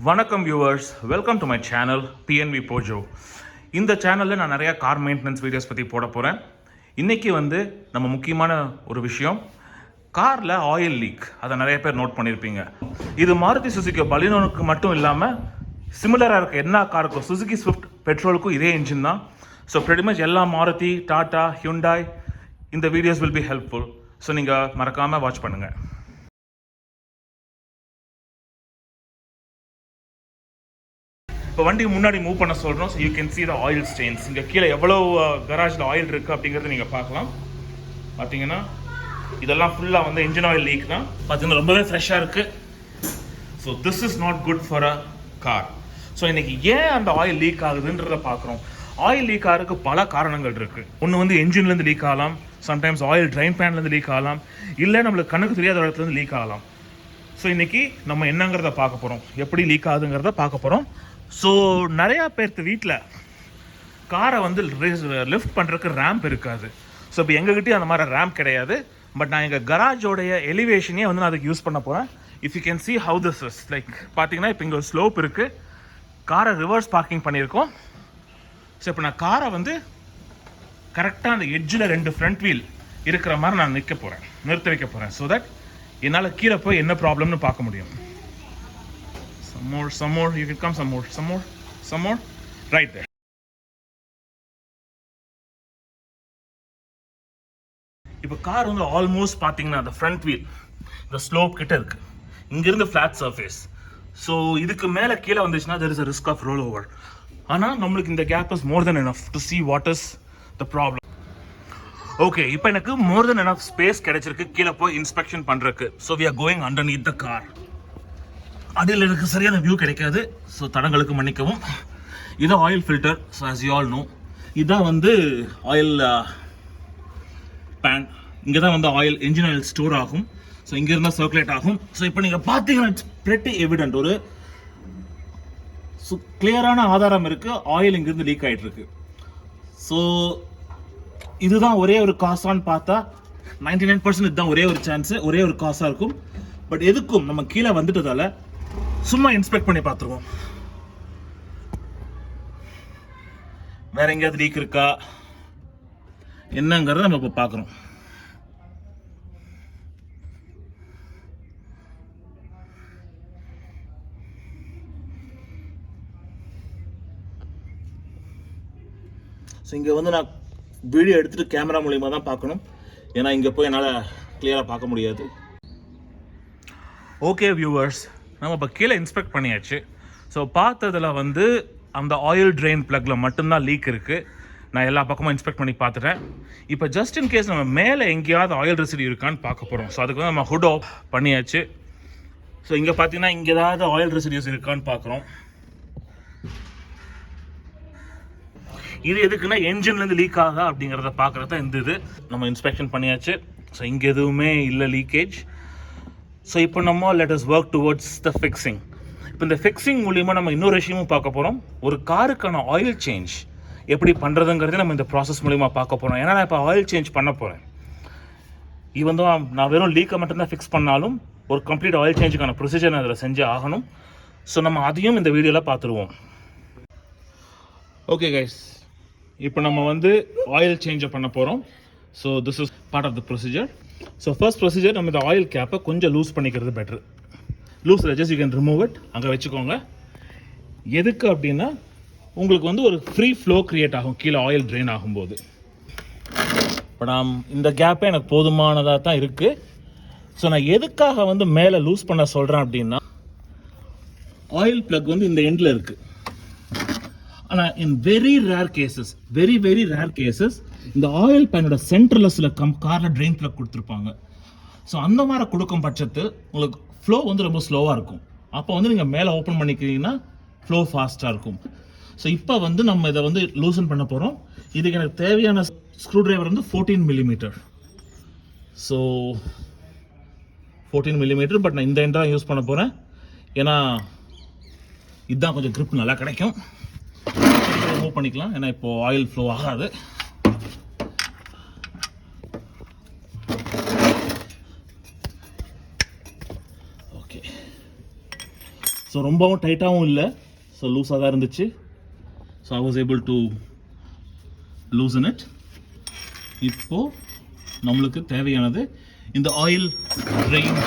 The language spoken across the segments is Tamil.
வணக்கம் viewers, welcome to my channel PNV போஜோ. இந்த சேனலில் நான் நிறையா கார் மெயின்டெனன்ஸ் வீடியோஸ் பற்றி போட போகிறேன். இன்றைக்கி நம்ம முக்கியமான ஒரு விஷயம், காரில் ஆயில் லீக். அதை நிறைய பேர் நோட் பண்ணியிருப்பீங்க. இது மாருதி சுசுகி பலினோனுக்கு மட்டும் இல்லாமல் சிமிலராக இருக்க எல்லா காருக்கும், சுசுகி ஸ்விஃப்ட் பெட்ரோலுக்கும் இதே இன்ஜின் தான். ஸோ pretty much எல்லா மாருதி, டாடா, ஹியூண்டாய் இந்த videos will be helpful. So நீங்கள் மறக்காமல் வாட்ச் பண்ணுங்கள். இப்போ வண்டி முன்னாடி மூவ் பண்ண சொல்கிறோம். So you can see the oil stains. இங்கே கீழே எவ்வளோ கராஜில் ஆயில் இருக்குது அப்படிங்கிறத நீங்கள் பார்க்கலாம். பார்த்தீங்கன்னா இதெல்லாம் ஃபுல்லாக இன்ஜின் ஆயில் லீக் தான். பார்த்தீங்கன்னா ரொம்பவே ஃப்ரெஷ்ஷாக இருக்குது. So this is not good for a car. So இன்றைக்கி ஏன் அந்த ஆயில் லீக் ஆகுதுன்றதை பார்க்குறோம். ஆயில் லீக் ஆகிறதுக்கு பல காரணங்கள் இருக்குது. ஒன்று என்ஜின்லேருந்து லீக் ஆகலாம், சம்டைம்ஸ் ஆயில் ட்ரைன் பேன்லேருந்து லீக் ஆகலாம், இல்லை நம்மளுக்கு கண்ணுக்கு தெரியாத இடத்துலேருந்து லீக் ஆகலாம். ஸோ இன்றைக்கி நம்ம என்னங்கிறத பார்க்க போகிறோம், எப்படி லீக் ஆகுதுங்கிறத பார்க்க போகிறோம். ஸோ நிறையா பேர்த்து வீட்டில் காரை லிஃப்ட் பண்ணுறதுக்கு ரேம்ப் இருக்காது. ஸோ இப்போ எங்ககிட்டயும் அந்த மாதிரி ரேம்ப் கிடையாது. பட் நான் எங்கள் கராஜோடைய எலிவேஷனே நான் அதுக்கு யூஸ் பண்ண போகிறேன். If you can see how this is like. பார்த்தீங்கன்னா இப்போ இங்கே ஒரு ஸ்லோப் இருக்குது, காரை ரிவர்ஸ் பார்க்கிங் பண்ணியிருக்கோம். ஸோ இப்போ நான் காரை கரெக்டாக அந்த எட்ஜில் 2 ஃப்ரண்ட் வீல் இருக்கிற மாதிரி நான் நிறுத்த வைக்க போகிறேன். ஸோ தட் என்னால் கீழே போய் என்ன ப்ராப்ளம்னு பார்க்க முடியும். Some more, you can come some more, right there. இப்போ கார் ஆல்மோஸ்ட் பார்த்தீங்கன்னா அந்த ஃப்ரண்ட் வீல் இந்த ஸ்லோப் கிட்ட இருக்கு, இங்கிருந்து ஃபிளாட் சர்ஃபேஸ். ஸோ இதுக்கு மேலே கீழே வந்துச்சுன்னா there is a risk of roll over. ஆனால் நம்மளுக்கு இந்த gap is more than enough to see what is the problem. Okay, இப்போ எனக்கு more than enough ஸ்பேஸ் கிடைச்சிருக்கு கீழே போய் இன்ஸ்பெக்ஷன் பண்ணுறதுக்கு. So we are going underneath the car. அதில் எனக்கு சரியான வியூ கிடைக்காது. ஸோ தடங்களுக்கு மன்னிக்கவும். இதான் oil filter. So as you all know, இதான் ஆயில் பேன். இங்கே தான் ஆயில், என்ஜின் ஆயில் ஸ்டோர் ஆகும். ஸோ இங்கே இருந்தால் சர்க்குலேட் ஆகும். ஸோ இப்போ நீங்கள் பார்த்தீங்கன்னா இட்ஸ் பிரெட்டி எவிடென்ட், ஒரு கிளியரான ஆதாரம் இருக்குது, ஆயில் இங்கேருந்து லீக் ஆகிட்டு இருக்கு. ஸோ இதுதான் ஒரே ஒரு காசான்னு பார்த்தா 99% இதுதான் ஒரே ஒரு சான்ஸு, ஒரே ஒரு காசாக இருக்கும். பட் எதுக்கும் நம்ம கீழே வந்துட்டதால சும்மா இன்ஸ்பெக்ட் பண்ணி பார்த்துருவோம். வேற எங்கேயாவது லீக் இருக்கா என்னங்கிறத நம்ம இப்போ பார்க்குறோம். ஸோ இங்கே நான் வீடியோ எடுத்துகிட்டு கேமரா மூலியமாக தான் பார்க்கணும், ஏன்னா இங்கே போய் என்னால் கிளியராக பார்க்க முடியாது. ஓகே வியூவர்ஸ், நம்ம இப்போ கீழே இன்ஸ்பெக்ட் பண்ணியாச்சு. ஸோ பார்த்ததில் அந்த ஆயில் ட்ரெயின் ப்ளக்கில் மட்டும்தான் லீக் இருக்குது. நான் எல்லா பக்கமும் இன்ஸ்பெக்ட் பண்ணி பார்த்துட்டேன். இப்போ ஜஸ்ட் இன் கேஸ் நம்ம மேலே எங்கேயாவது ஆயில் ரெசிடி இருக்கான்னு பார்க்க போகிறோம். ஸோ அதுக்கு நம்ம ஹுட் ஆஃப் பண்ணியாச்சு. ஸோ இங்கே பார்த்தீங்கன்னா இங்கே ஏதாவது ஆயில் ரெசிடியூஸ் இருக்கான்னு பார்க்குறோம். இது எதுக்குன்னா என்ஜின்லேருந்து லீக் ஆகுதா அப்படிங்கிறத பார்க்குறது தான் இது நம்ம இன்ஸ்பெக்ஷன் பண்ணியாச்சு. ஸோ இங்கே எதுவுமே இல்லை லீக்கேஜ். ஸோ இப்போ நம்ம let us work towards the fixing. இப்போ இந்த ஃபிக்ஸிங் மூலிமா நம்ம இன்னொரு விஷயமும் பார்க்க போகிறோம். ஒரு காருக்கான ஆயில் சேஞ்ச் எப்படி பண்ணுறதுங்கிறதே நம்ம இந்த ப்ராசஸ் மூலிமா பார்க்க போகிறோம். ஏன்னா நான் இப்போ ஆயில் சேஞ்ச் பண்ண போகிறேன். நான் வெறும் லீக்கை மட்டும்தான் ஃபிக்ஸ் பண்ணாலும் ஒரு கம்ப்ளீட் ஆயில் சேஞ்சுக்கான ப்ரொசீஜர் நான் அதில் செஞ்சு ஆகணும். ஸோ நம்ம அதையும் இந்த வீடியோவில் பார்த்துருவோம். ஓகே கைஸ், இப்போ நம்ம ஆயில் சேஞ்சை பண்ண போகிறோம். So this is part of the procedure. So first procedure, நம்ம இந்த ஆயில் கேப்பை கொஞ்சம் லூஸ் பண்ணிக்கிறது பெட்ரு. Loose just you can remove it, அங்கே வச்சுக்கோங்க. எதுக்கு அப்படின்னா உங்களுக்கு ஒரு ஃப்ரீ ஃப்ளோ க்ரியேட் ஆகும் கீழே ஆயில் ட்ரெயின் ஆகும்போது. இப்போ இந்த கேப்பே எனக்கு போதுமானதாக தான் இருக்குது. ஸோ நான் எதுக்காக மேலே லூஸ் பண்ண சொல்கிறேன் அப்படின்னா, ஆயில் ப்ளக் இந்த எண்டில் இருக்குது. ஆனால் இன் வெரி ரேர் கேசஸ் இந்த ஆயில் பேனோட சென்டரில் சில காரில் ட்ரெயின் ப்ளக் கொடுத்துருப்பாங்க. ஸோ அந்த மாதிரி கொடுக்கும் பட்சத்தில் உங்களுக்கு ஃப்ளோ ரொம்ப ஸ்லோவாக இருக்கும். அப்போ நீங்கள் மேலே ஓப்பன் பண்ணிக்கிறீங்கன்னா ஃப்ளோ ஃபாஸ்ட்டாக இருக்கும். ஸோ இப்போ நம்ம இதை லூசன் பண்ண போகிறோம். இதுக்கு எனக்கு தேவையான screw driver 14 millimetre. So 14 millimetre. But நான் இந்த எண்ட் தான் யூஸ் பண்ண போகிறேன், ஏன்னா இதுதான் கொஞ்சம் grip நல்லா கிடைக்கும். மூவ் பண்ணிக்கலாம், ஏன்னா இப்போது ஆயில் ஃப்ளோ ஆகாது. ஸோ ரொம்பவும் டைட்டாகவும் இல்லை, ஸோ லூஸாக தான் இருந்துச்சு. So I was able to loosen it. இப்போது நம்மளுக்கு தேவையானது இந்த ஆயில் ட்ரெயின்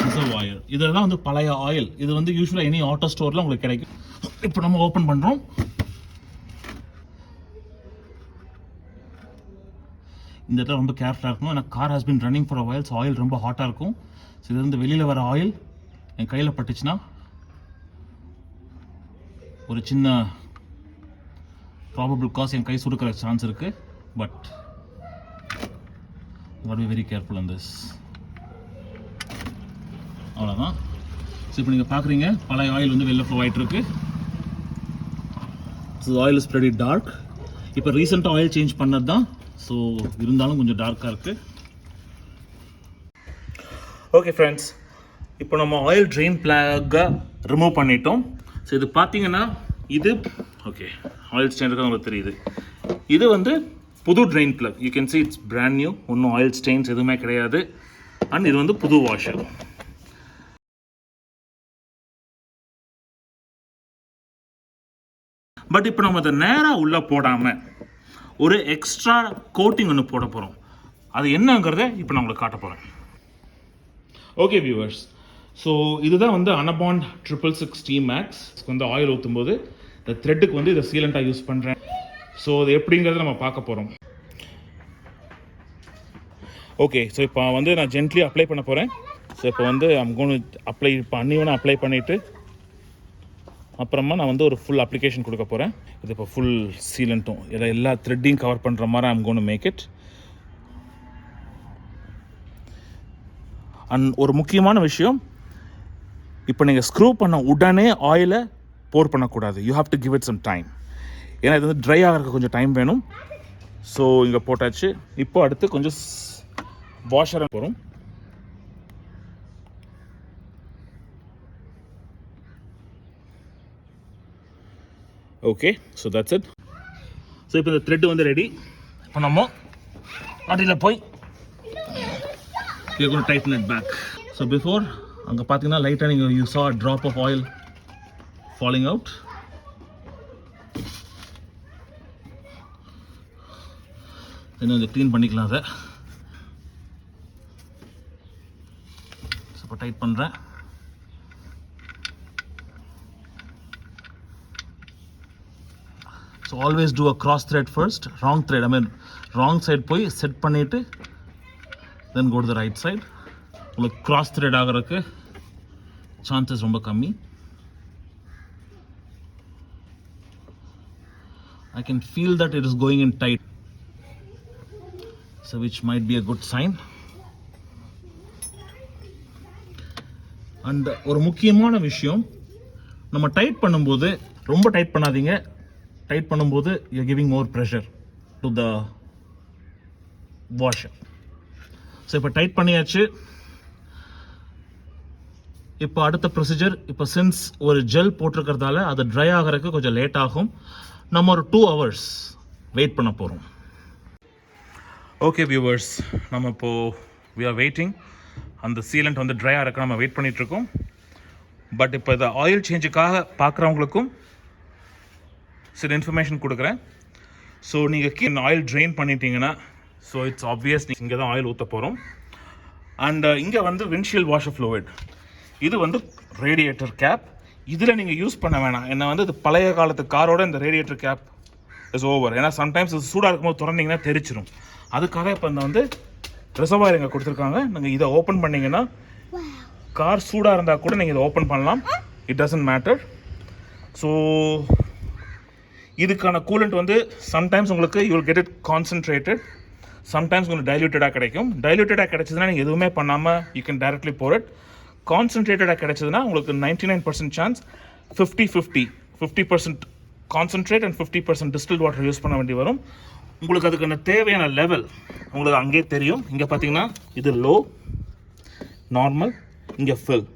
ரிசர்வாயர். இதெல்லாம் வந்து பழைய ஆயில். இது வந்து யூஸ்வலாக எனி ஆட்டோ ஸ்டோரில் உங்களுக்கு கிடைக்கும். இப்போ நம்ம ஓப்பன் பண்ணுறோம். இந்த இடத்துல ரொம்ப கேர்ஃபுல்லாக இருக்கணும். ஏன்னா car has been running for a while. So oil ரொம்ப ஹாட்டாக இருக்கும். ஸோ இதுலேருந்து வெளியில் வர ஆயில் என் கையில் பட்டுச்சுன்னா ஒரு சின்ன ப்ராபபிள் காஸ் என் கை சுடுக்கிற சான்ஸ் இருக்குது. But be very careful on this. அவ்வளோதான். ஸோ இப்போ நீங்கள் பார்க்குறீங்க பழைய ஆயில் வந்து வெளில ஃப்ளோ ஆகிட்டு இருக்கு. So oil is very dark. இப்போ ரீசெண்டாக ஆயில் சேஞ்ச் பண்ணது தான். ஸோ இருந்தாலும் கொஞ்சம் டார்க்காக இருக்குது. ஓகே ஃப்ரெண்ட்ஸ், இப்போ நம்ம ஆயில் ட்ரெயின் பிளக்கை ரிமூவ் பண்ணிட்டோம். ஸோ இது பார்த்தீங்கன்னா இது ஓகே ஆயில் ஸ்டெயின் உங்களுக்கு தெரியுது. இது வந்து புது train plug. You can see it's brand new. ஒன்றும் ஆயில் ஸ்டெயின்ஸ் எதுவுமே கிடையாது. அண்ட் இது வந்து புது வாஷர். பட் இப்போ நம்ம அதை நேராக உள்ளே போடாமல் ஒரு எக்ஸ்ட்ரா கோட்டிங் ஒன்று போட போகிறோம். அது என்னங்கிறத இப்போ நான் உங்களுக்கு காட்ட போகிறேன். ஓகே வியூவர்ஸ், ஸோ இதுதான் வந்து அனபாண்ட் 666 T-Max வந்து ஆயில் ஊற்றும் போது இந்த த்ரெட்டுக்கு வந்து இதை சீலண்டாக யூஸ் பண்ணுறேன். ஸோ அது எப்படிங்கிறத நம்ம பார்க்க போகிறோம். ஓகே, ஸோ இப்போ வந்து நான் ஜென்ட்லி அப்ளை பண்ண போகிறேன். ஸோ இப்போ வந்து அப்ளை இப்போ அன்னிவனாக அப்ளை பண்ணிவிட்டு அப்புறமா நான் வந்து ஒரு ஃபுல் அப்ளிகேஷன் கொடுக்க போகிறேன். இது இப்போ ஃபுல் சீலண்ட்டும் எல்லா த்ரெட்டையும் கவர் பண்ணுற மாதிரி I'm going to make it. And ஒரு முக்கியமான விஷயம், இப்போ நீங்கள் ஸ்க்ரூ பண்ண உடனே ஆயிலை போர் பண்ணக்கூடாது. You have to give it some time. ஏன்னா இது வந்து ட்ரை ஆகிறதுக்கு கொஞ்சம் டைம் வேணும். ஸோ இங்கே போட்டாச்சு. இப்போ அடுத்து கொஞ்சம் வாஷராக போகிறோம். Okay, so that's it. So இப்போ இந்த த்ரெட் வந்து ரெடி. இப்போ நம்ம அடியில் போய் you're going to tighten it back. So before அங்கே பார்த்தீங்கன்னா லைட்டாக நீங்கள் you saw a drop of oil falling out. இன்னும் கொஞ்சம் க்ளீன் பண்ணிக்கலாம் அதை. ஸோ இப்போ டைட் பண்ணுறேன். So always do a cross thread first. Wrong thread wrong side போய் செட் பண்ணிவிட்டு then go to the right side. உங்களுக்கு கிராஸ் த்ரெட் ஆகிறதுக்கு சான்சஸ் ரொம்ப கம்மி. I can feel that it is going in tight, so which might be a good sign. And ஒரு முக்கியமான விஷயம், நம்ம டைட் பண்ணும்போது ரொம்ப டைட் பண்ணாதீங்க. டைட் பண்ணும்போது you are giving more pressure to the washer. So இப்போ டைட் பண்ணியாச்சு. இப்போ அடுத்த ப்ரொசீஜர், இப்போ சின்ஸ் ஒரு ஜெல் போட்டிருக்கிறதால அது ட்ரை ஆகிறதுக்கு கொஞ்சம் லேட் ஆகும். நம்ம ஒரு 2 hours வெயிட் பண்ண போகிறோம். ஓகே வியூவர்ஸ், நம்ம இப்போது we are waiting. அந்த சீலண்ட் வந்து ட்ரை ஆகிறதுக்கு நம்ம வெயிட் பண்ணிகிட்ருக்கோம். பட் இப்போ இதை ஆயில் சேஞ்சுக்காக பார்க்குறவங்களுக்கும் சில இன்ஃபர்மேஷன் கொடுக்குறேன். ஸோ நீங்கள் ஆயில் ட்ரெயின் பண்ணிட்டீங்கன்னா ஸோ இட்ஸ் ஆப்வியஸ் இங்கே தான் ஆயில் ஊற்ற போகிறோம். அண்ட் இங்கே வந்து விண்ட்ஷீல்ட் வாஷர் ஃப்ளூயிட், இது வந்து ரேடியேட்டர் கேப். இதில் நீங்கள் யூஸ் பண்ண வேணாம். ஏன்னா வந்து இது பழைய காலத்து காரோட இந்த ரேடியேட்டர் கேப் இஸ் ஓவர். ஏன்னா சம்டைம்ஸ் இது சூடாக இருக்கும்போது திறந்தீங்கன்னா தெரிச்சிடும். அதுக்காக இப்போ இந்த வந்து ரிசர்வாயர் இங்கே கொடுத்துருக்காங்க. நீங்கள் இதை ஓப்பன் பண்ணிங்கன்னா கார் சூடாக இருந்தால் கூட நீங்கள் இதை ஓப்பன் பண்ணலாம். It doesn't matter. ஸோ இதுக்கான கூலண்ட் வந்து சம்டைம்ஸ் உங்களுக்கு you will get it concentrated, sometimes உங்களுக்கு டைல்யூட்டடாக கிடைக்கும். டைல்யூட்டடாக கிடைச்சதுன்னா நீங்கள் எதுவுமே பண்ணாமல் you can directly pour it. கான்சன்ட்ரேட்டடாக கிடைச்சதுன்னா உங்களுக்கு 99% chance 50-50 50% concentrate and 50% distilled water use பண்ண வேண்டி வரும். உங்களுக்கு அதுக்கான தேவையான லெவல் உங்களுக்கு அங்கேயே தெரியும். இங்கே பார்த்தீங்கன்னா இது லோ, நார்மல், இங்கே ஃபில்.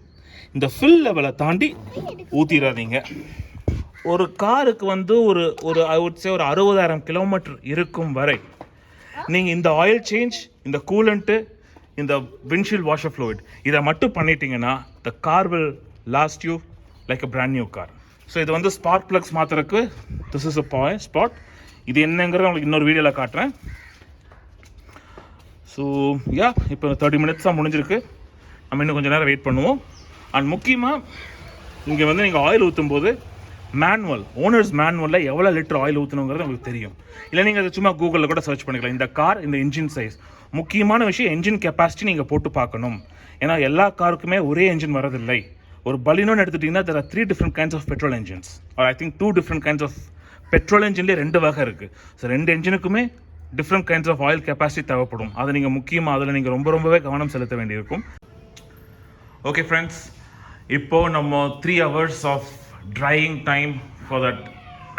இந்த ஃபில் லெவலை தாண்டி ஊற்றிடாதீங்க. ஒரு காருக்கு வந்து ஒரு ஐ வுட் சே ஒரு 60,000 கிலோமீட்டர் இருக்கும் வரை நீங்கள் இந்த ஆயில் சேஞ்ச், இந்த கூலண்ட்டு, இந்த விண்ட்ஷீல்ட் வாஷர் ஃப்ளூயிட் இதை மட்டும் பண்ணிட்டீங்கன்னா the car will last you like a brand new car. So இது வந்து ஸ்பார்க் ப்ளக்ஸ் மாற்றுறதுக்கு திஸ் இஸ் அ ஸ்பாட். இது என்னங்கிறத உங்களுக்கு இன்னொரு வீடியோவில் காட்டுறேன். ஸோ யா, இப்போ 30 minutes தான் முடிஞ்சிருக்கு. நம்ம இன்னும் கொஞ்சம் நேரம் வெயிட் பண்ணுவோம். அண்ட் முக்கியமாக இங்கே வந்து நீங்கள் ஆயில் ஊற்றும் போது மேனுவல், ஓனர்ஸ் மேனுவலில் எவ்வளோ லிட்டர் ஆயில் ஊற்றணுங்கிறது உங்களுக்கு தெரியும். இல்லை நீங்கள் அதை சும்மா கூகுளில் கூட சர்ச் பண்ணிக்கலாம். இந்த கார், இந்த இன்ஜின் சைஸ், முக்கியமான விஷயம் என்ஜின் கெப்பாசிட்டி நீங்கள் போட்டு பார்க்கணும். ஏன்னா எல்லா காருக்குமே ஒரே என்ஜின் வரதில்லை. ஒரு பலினோன்னு எடுத்துட்டிங்கன்னா there are 3 different kinds of petrol engines, or I think 2 different kinds of petrol engineலே 2 வகை இருக்குது. ஸோ 2 என்ஜினுக்குமே different kinds of oil capacity தேவைப்படும். அதை நீங்கள் முக்கியமாக அதில் நீங்கள் ரொம்பவே கவனம் செலுத்த வேண்டியிருக்கும். ஓகே ஃப்ரெண்ட்ஸ், இப்போது நம்ம 3 hours of drying time for that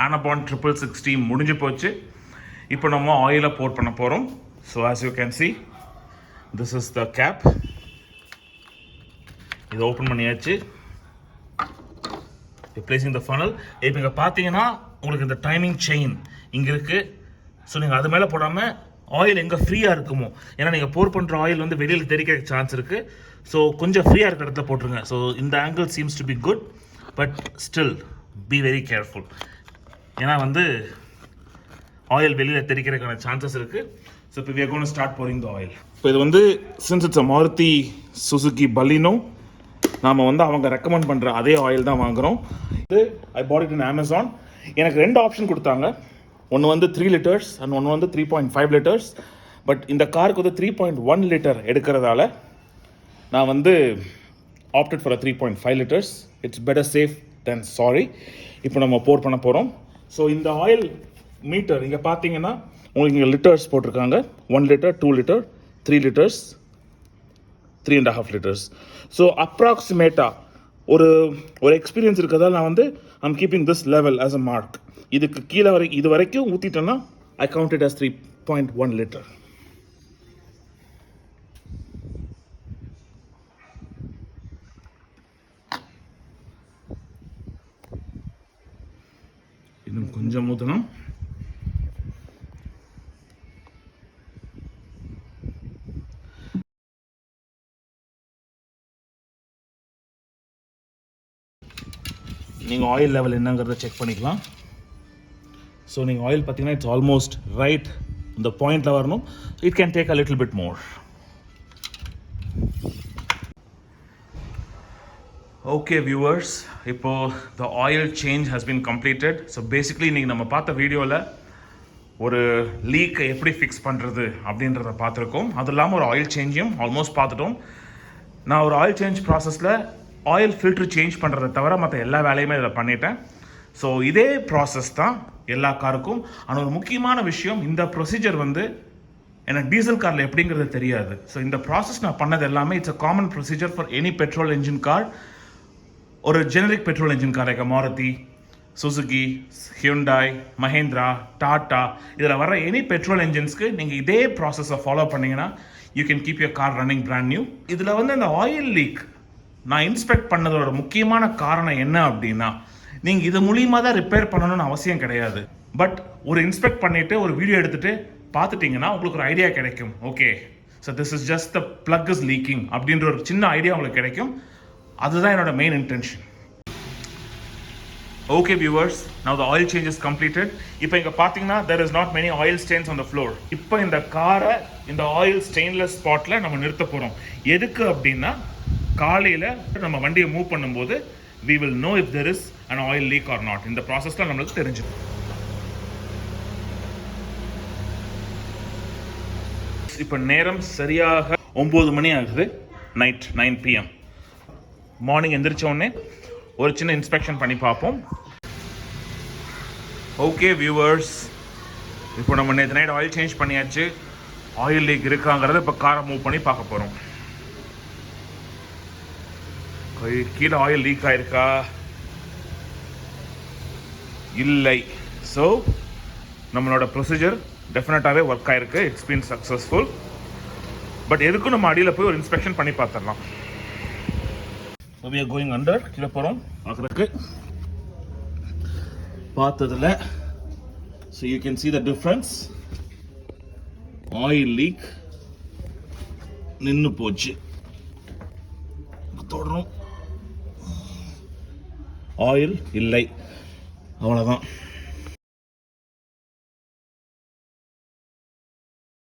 ஆனபான் 660 முடிஞ்சு போச்சு. இப்போ நம்ம ஆயிலை போர் பண்ண போகிறோம். So as you can see, this is the cap. இதை ஓப்பன் பண்ணியாச்சு. Replacing the funnel. இப்போ இங்கே பார்த்தீங்கன்னா உங்களுக்கு இந்த டைமிங் செயின் இங்கே இருக்குது. ஸோ நீங்கள் அது மேலே போடாமல் ஆயில் எங்கே ஃப்ரீயாக இருக்குமோ, ஏன்னா நீங்கள் போர் பண்ணுற ஆயில் வந்து வெளியில் தெரிக்க சான்ஸ் இருக்குது. ஸோ கொஞ்சம் ஃப்ரீயாக இருக்கிற இடத்துல போட்டுருங்க. ஸோ இந்த angle seems to be good, but still be very careful. ஏன்னா வந்து ஆயில் வெளியில் தெரிக்கிறதுக்கான சான்சஸ் இருக்குது. ஸோ இப்போ we are going to start pouring the oil. இப்போ இது வந்து since it's a Maruti Suzuki Baleno, நாம் வந்து அவங்க ரெக்கமெண்ட் பண்ணுற அதே ஆயில் தான் வாங்குகிறோம். இது ஐ பாட் இட் இன் Amazon. எனக்கு 2 ஆப்ஷன் கொடுத்தாங்க. ஒன்று வந்து 3 liters அண்ட் ஒன்று வந்து 3.5 liters. பட் இந்த காருக்கு வந்து 3.1 liter எடுக்கிறதால நான் வந்து opted for 3.5 liters. It's better safe then sorry. இப்போ நம்ம போர் பண்ண போகிறோம். ஸோ இந்த ஆயில் மீட்டர் இங்கே பார்த்தீங்கன்னா உங்களுக்கு இங்கே லிட்டர்ஸ் போட்டிருக்காங்க. 1 liter, 2 liter, 3 liters, 3.5 liters. So அப்ராக்சிமேட்டாக ஒரு எக்ஸ்பீரியன்ஸ் இருக்கிறதால நான் வந்து I'm keeping this level as a mark. இதுக்கு கீழே இது வரைக்கும் ஊற்றிட்டேன்னா I count it as 3.1 liter. இன்னும் கொஞ்சம் ஊற்றணும். நீங்கள் ஆயில் லெவல் என்னங்கிறத செக் பண்ணிக்கலாம். ஸோ நீங்கள் ஆயில் பார்த்தீங்கன்னா இட்ஸ் ஆல்மோஸ்ட் ரைட் இந்த பாயிண்டில் வரணும். It can take a little bit more. Okay viewers, இப்போது the oil change has been completed. So basically இன்றைக்கி நம்ம பார்த்த வீடியோவில் ஒரு லீக்கை எப்படி ஃபிக்ஸ் பண்ணுறது அப்படின்றத பார்த்துருக்கோம். அது இல்லாமல் ஒரு ஆயில் சேஞ்சையும் ஆல்மோஸ்ட் பார்த்துட்டோம். நான் ஒரு ஆயில் சேஞ்ச் ப்ராசஸில் ஆயில் ஃபில்ட்ரு சேஞ்ச் பண்ணுறதை தவிர மற்ற எல்லா வேலையுமே இதில் பண்ணிட்டேன். ஸோ இதே ப்ராசஸ் தான் எல்லா காருக்கும். ஆனால் ஒரு முக்கியமான விஷயம், இந்த ப்ரொசீஜர் வந்து எனக்கு டீசல் காரில் எப்படிங்கிறது தெரியாது. ஸோ இந்த ப்ராசஸ் நான் பண்ணது எல்லாமே it's a common procedure for any petrol engine car. ஒரு generic petrol engine car like Maruti, Suzuki, Hyundai, Mahindra, Tata, இதில் வர எனி பெட்ரோல் என்ஜின்ஸ்க்கு நீங்கள் இதே ப்ராசஸை ஃபாலோ பண்ணிங்கன்னா you can keep your car running brand new. இதில் வந்து அந்த ஆயில் லீக் நான் இன்ஸ்பெக்ட் பண்ணதோட முக்கியமான காரணம் என்ன அப்படின்னா, நீங்கள் இது மூலியமாக தான் ரிப்பேர் பண்ணணும்னு அவசியம் கிடையாது. பட் ஒரு இன்ஸ்பெக்ட் பண்ணிவிட்டு ஒரு வீடியோ எடுத்துகிட்டு பார்த்துட்டிங்கன்னா உங்களுக்கு ஒரு ஐடியா கிடைக்கும். Okay, so this is just the plug is leaking அப்படின்ற ஒரு சின்ன ஐடியா உங்களுக்கு கிடைக்கும். அதுதான் என்னோட main intention. Okay viewers, now the oil change is completed. இப்போ இங்கே பார்த்தீங்கன்னா there is not many oil stains on the floor. இப்போ இந்த காரை இந்த ஆயில் ஸ்டெயின்லெஸ் ஸ்பாட்டில் நம்ம நிறுத்த போகிறோம். எதுக்கு அப்படின்னா, காலையில் நம்ம வண்டியை மூவ் பண்ணும்போது we will know if there is an oil leak or not. இந்த ப்ராசஸில் நம்மளுக்கு தெரிஞ்சிடும். இப்போ நேரம் சரியாக 9 மணி ஆகுது. Night 9 PM. மார்னிங் எந்திரிச்ச உடனே ஒரு சின்ன இன்ஸ்பெக்ஷன் பண்ணி பார்ப்போம். ஓகே வியூவர்ஸ், இப்போ நம்ம நேற்று நைட் ஆயில் சேஞ்ச் பண்ணியாச்சு. ஆயில் லீக் இருக்காங்கிறத இப்போ காரை மூவ் பண்ணி பார்க்க போகிறோம். கீழே ஆயில் லீக் ஆயிருக்கா இல்லை. ஸோ நம்மளோட ப்ரொசீஜர் டெஃபினட்டாகவே ஒர்க் ஆயிருக்கு. It's been successful. பட் எதுக்கும் நம்ம அடியில் போய் ஒரு இன்ஸ்பெக்ஷன் பண்ணி பார்த்துடலாம். So we are going under. கீழே போகிறோம் பார்க்குறதுக்கு. பார்த்ததில் so you can see the difference. Oil league நின்று போச்சு. தொடரும். ஆயில் இல்லை, அவ்வளோதான்.